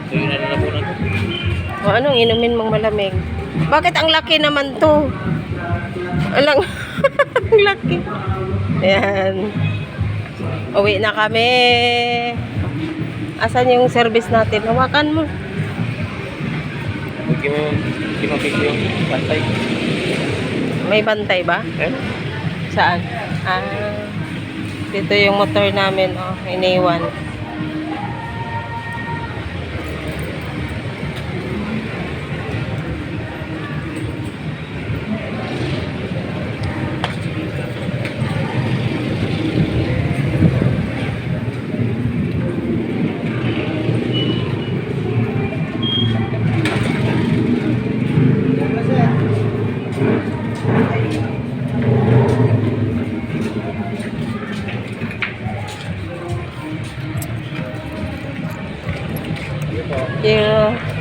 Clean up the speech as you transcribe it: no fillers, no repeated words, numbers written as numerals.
Tuyo na lalabunan ko. O anong inumin mong malamig? Bakit ang laki naman to? Alang, ang laki. Ayan. Uwi na kami. Asan yung service natin? Hawakan mo. Hindi mo pig yung bantay. May bantay ba? Eh? Saan? Ah, dito yung motor namin. Oh, iniwan. Yeah.